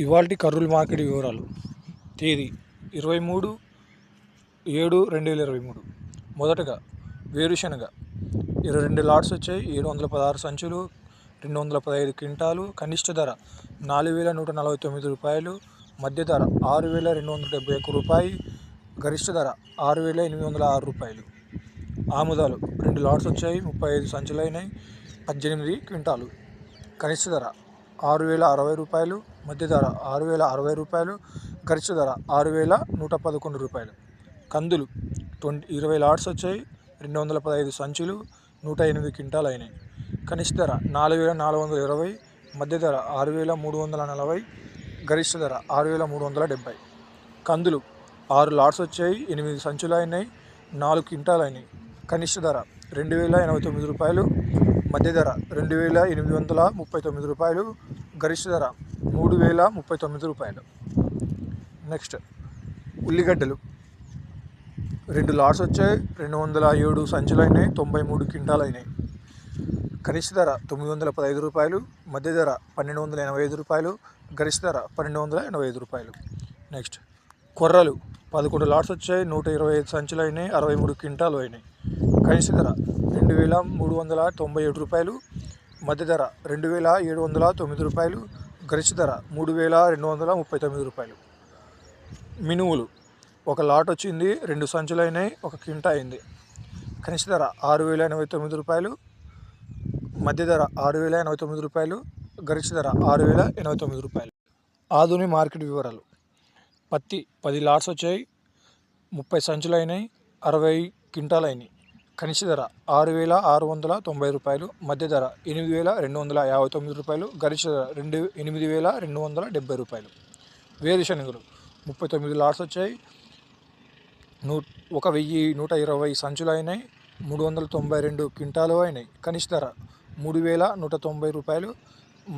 ఇవాల్టి కర్నూలు మార్కెట్ వివరాలు. తేదీ 23/7/2023. మొదటగా వేరుశనగ 22 లాట్స్ వచ్చాయి. 716 సంచులు, 215 క్వింటాలు. కనిష్ట ధర 4,149 రూపాయలు, మధ్య ధర 6,271 రూపాయి, గరిష్ట ధర 6,806 రూపాయలు. ఆముదాలు 2 లాట్స్ వచ్చాయి. 35 సంచులైనాయి. 18 క్వింటాలు. కనిష్ట ధర 6,060 రూపాయలు, మధ్య ధర 6,060 రూపాయలు, గరిష్ట ధర 6,111 రూపాయలు. కందులు 20 లాట్స్ వచ్చాయి. 215 సంచులు, 108 క్వింటాలు అయినాయి. కనిష్ట ధర 4,420, మధ్య ధర 6,340, గరిష్ట ధర 6,370. కందులు 6 లాట్స్ వచ్చాయి. 8 సంచులు అయినాయి. 4 క్వింటాలు అయినాయి. కనిష్ట ధర 2,089 రూపాయలు, మధ్య ధర 2,839 రూపాయలు, గరిష్ట ధర 3,039 రూపాయలు. నెక్స్ట్ ఉల్లిగడ్డలు 2 లాట్స్ వచ్చాయి. 207 సంచులు అయినాయి. 93 క్వింటాలు అయినాయి. కనిష్ట ధర 915 రూపాయలు, మధ్య ధర 1,285 రూపాయలు, గరిష్ట ధర 1,285 రూపాయలు. నెక్స్ట్ కొర్రలు 11 లాట్స్ వచ్చాయి. 125 సంచులు అయినాయి. 63 క్వింటాలు అయినాయి. కనిష్ట ధర 2,397 రూపాయలు, మధ్య ధర 2,709 రూపాయలు, గరిష్ట ధర 3,239 రూపాయలు. మినుములు 1 లాట్ వచ్చింది. 2 సంచులు అయినాయి. 1 క్వింటా అయింది. కనిష్ట ధర 6,089 రూపాయలు, మధ్య ధర 6,089 రూపాయలు, గరిష్ట ధర 6,089 రూపాయలు. ఆధునిక మార్కెట్ వివరాలు. పత్తి 10 లాట్స్ వచ్చాయి. 30 సంచులు అయినాయి. 60 క్వింటాలు అయినాయి. కనిష్ట ధర 6,690 రూపాయలు, మధ్య ధర 8,259 రూపాయలు, గరిష్ట ధర 8,270 రూపాయలు. వేరుశనగలు 39 లాట్స్ వచ్చాయి. 1,120 సంచులు అయినాయి. 392 క్వింటాలు అయినాయి. కనిష్ట ధర 3,190 రూపాయలు,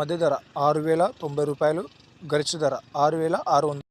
మధ్య ధర 6,090 రూపాయలు, గరిష్ట ధర 6,600.